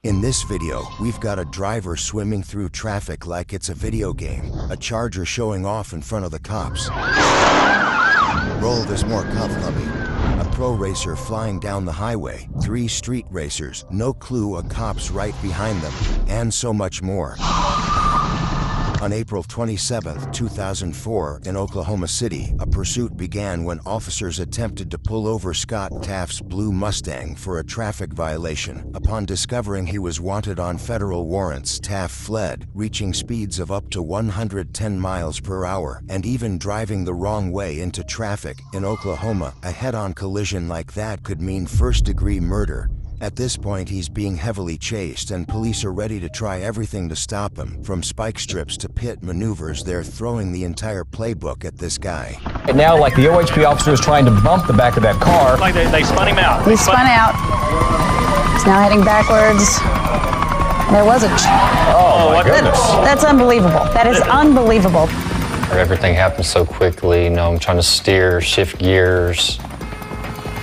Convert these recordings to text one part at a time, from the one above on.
In this video, we've got a driver swimming through traffic like it's a video game, a Charger showing off in front of the cops. Roll this more cuff, hubby. A pro racer flying down the highway, 3 street racers, no clue a cop's right behind them, and so much more. On April 27, 2004, in Oklahoma City, a pursuit began when officers attempted to pull over Scott Taft's blue Mustang for a traffic violation. Upon discovering he was wanted on federal warrants, Taft fled, reaching speeds of up to 110 miles per hour, and even driving the wrong way into traffic. In Oklahoma, a head-on collision like that could mean first-degree murder. At this point, he's being heavily chased, and police are ready to try everything to stop him. From spike strips to pit maneuvers, they're throwing the entire playbook at this guy. And now, like the OHP officer is trying to bump the back of that car. Like they spun him out. He spun out. He's now heading backwards. There was a... Oh, my goodness. That's unbelievable. That is unbelievable. Everything happened so quickly. I'm trying to steer, shift gears,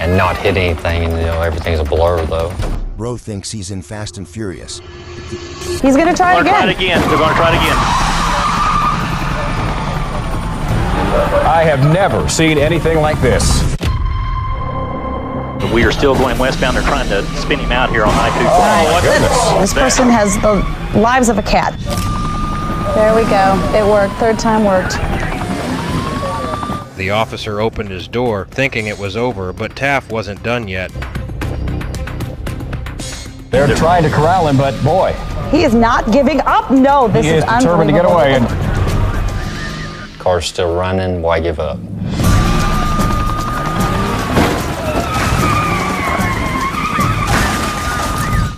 and not hit anything, and everything's a blur though. Bro thinks he's in Fast and Furious. He's gonna try it again. Try it again. They're gonna try it again. I have never seen anything like this. We are still going westbound. They're trying to spin him out here on I-240. Oh, my goodness. This person has the lives of a cat. There we go. It worked. Third time worked. The officer opened his door, thinking it was over, but Taft wasn't done yet. They're trying to corral him, but boy. He is not giving up. No, this He is is determined to get away. And Car's still running, why give up?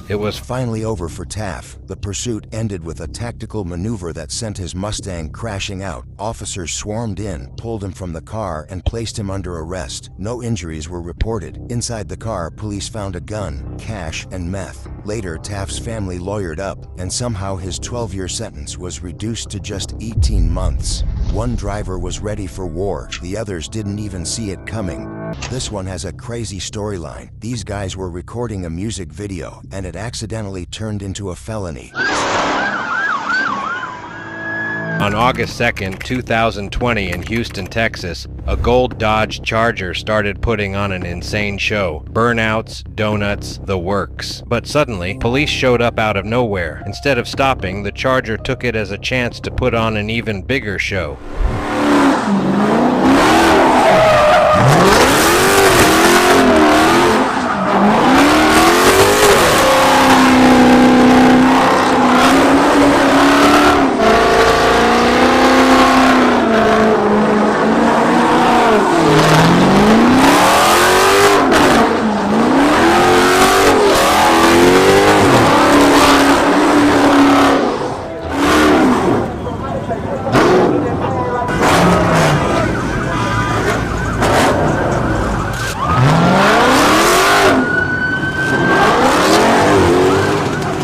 It was Finally over for Taft. The pursuit ended with a tactical maneuver that sent his Mustang crashing out. Officers swarmed in, pulled him from the car, and placed him under arrest. No injuries were reported. Inside the car, police found a gun, cash, and meth. Later, Taft's family lawyered up, and somehow his 12-year sentence was reduced to just 18 months. One driver was ready for war. The others didn't even see it coming. This one has a crazy storyline. These guys were recording a music video, and it accidentally turned into a felony. on August 2nd, 2020 in Houston, Texas. A gold Dodge Charger started putting on an insane show. Burnouts, donuts, the works. But suddenly, police showed up out of nowhere. Instead of stopping, the Charger took it as a chance to put on an even bigger show.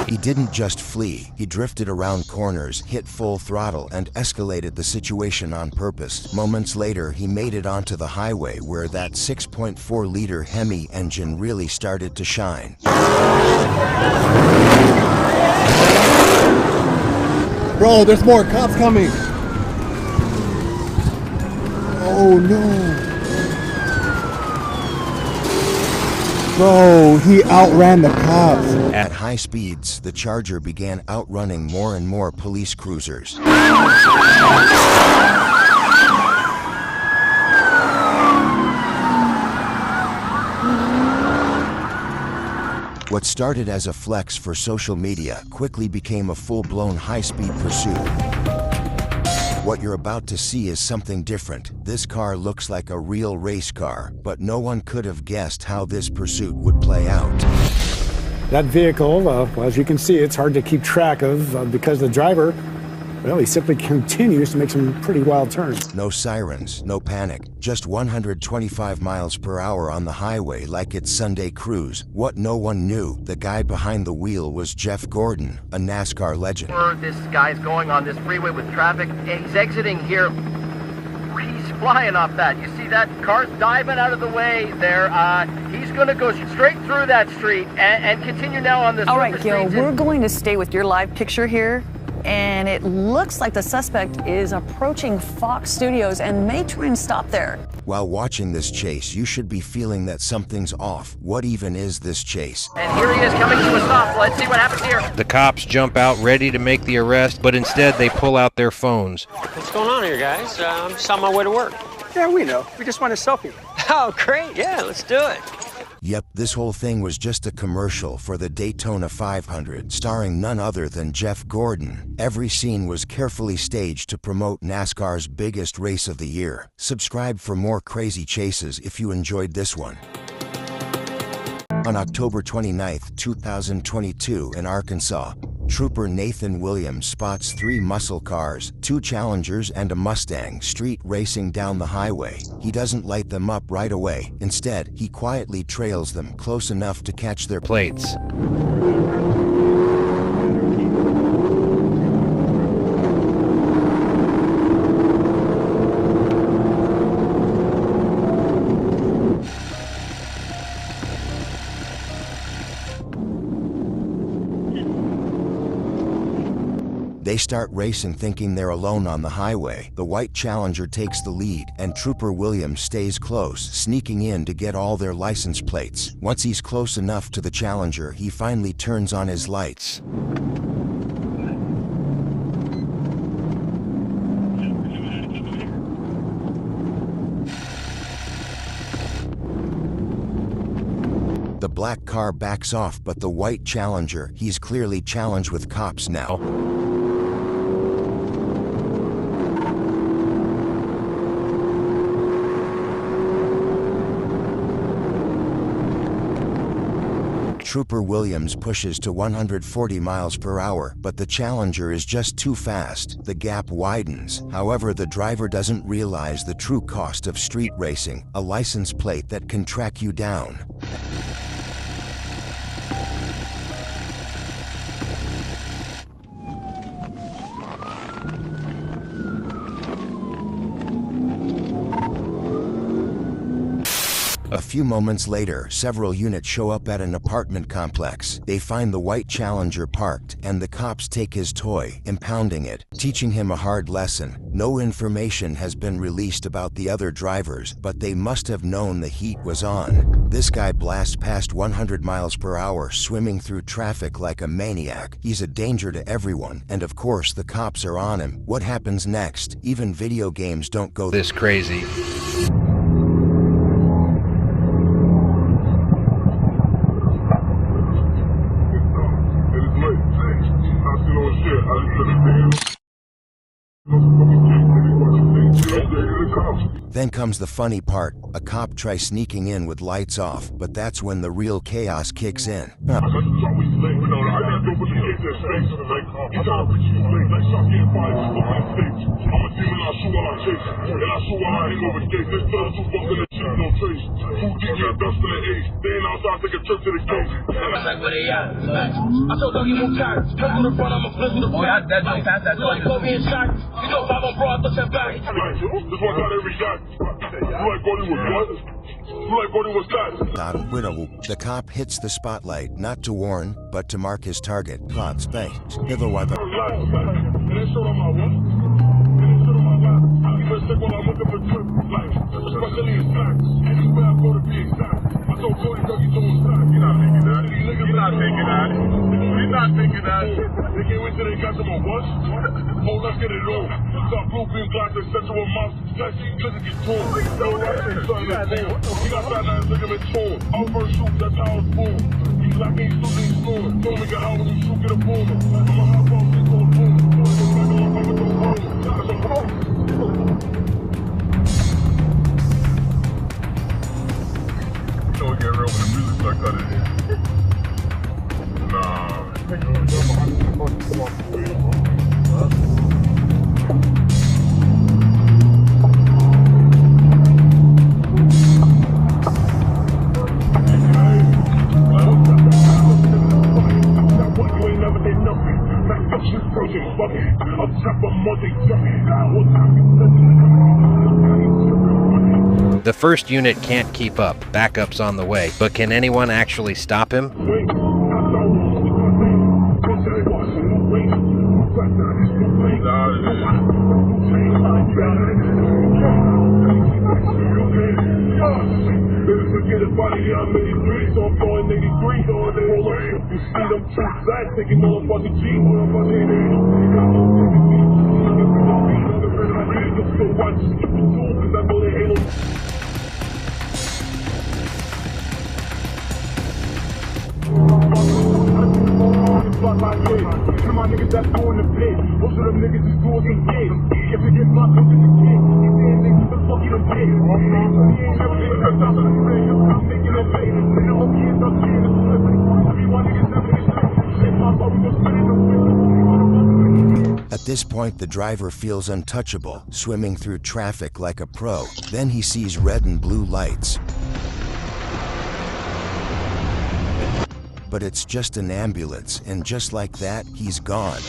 He didn't just flee, he drifted around corners, hit full throttle, and escalated the situation on purpose. Moments later, he made it onto the highway where that 6.4-liter Hemi engine really started to shine. Bro, there's more cops coming! Oh no! Bro, he outran the cops. At high speeds, the Charger began outrunning more and more police cruisers. What started as a flex for social media quickly became a full-blown high-speed pursuit. What you're about to see is something different. This car looks like a real race car, but no one could have guessed how this pursuit would play out. That vehicle, well, as you can see, it's hard to keep track of because the driver, well, he simply continues to make some pretty wild turns. No sirens, no panic, just 125 miles per hour on the highway like it's Sunday cruise. What no one knew, the guy behind the wheel was Jeff Gordon, a NASCAR legend. This guy's going on this freeway with traffic, and he's exiting here. He's flying off that. You see that? Car's diving out of the way there. He's going to go straight through that street and continue now on this. All right, Gil, we're going to stay with your live picture here. And it looks like the suspect is approaching Fox Studios and may try and stop there. While watching this chase, you should be feeling that something's off. What even is this chase? And here he is coming to a stop. Let's see what happens here. The cops jump out ready to make the arrest, but instead they pull out their phones. What's going on here, guys? I'm just on my way to work. Yeah, we know. We just want a selfie. Oh, great. Yeah, let's do it. Yep, this whole thing was just a commercial for the Daytona 500, starring none other than Jeff Gordon. Every scene was carefully staged to promote NASCAR's biggest race of the year. Subscribe for more crazy chases if you enjoyed this one. On October 29, 2022 in Arkansas, Trooper Nathan Williams spots 3 muscle cars, 2 Challengers and a Mustang street racing down the highway. He doesn't light them up right away. Instead, he quietly trails them close enough to catch their plates. They start racing thinking they're alone on the highway. The white Challenger takes the lead, and Trooper Williams stays close, sneaking in to get all their license plates. Once he's close enough to the Challenger, he finally turns on his lights. The black car backs off, but the white Challenger, he's clearly challenged with cops now. Trooper Williams pushes to 140 miles per hour, but the Challenger is just too fast. The gap widens. However, the driver doesn't realize the true cost of street racing, a license plate that can track you down. A few moments later, several units show up at an apartment complex. They find the white Challenger parked, and the cops take his toy, impounding it, teaching him a hard lesson. No information has been released about the other drivers, but they must have known the heat was on. This guy blasts past 100 miles per hour, swimming through traffic like a maniac. He's a danger to everyone, and of course the cops are on him. What happens next? Even video games don't go this crazy. Then comes the funny part. A cop tries sneaking in with lights off, but that's when the real chaos kicks in. The cop hits the spotlight, not to warn, but to mark his target. The first unit can't keep up. Backup's on the way. But can anyone actually stop him? At this point, the driver feels untouchable, swimming through traffic like a pro. Then he sees red and blue lights. But it's just an ambulance, and just like that, he's gone.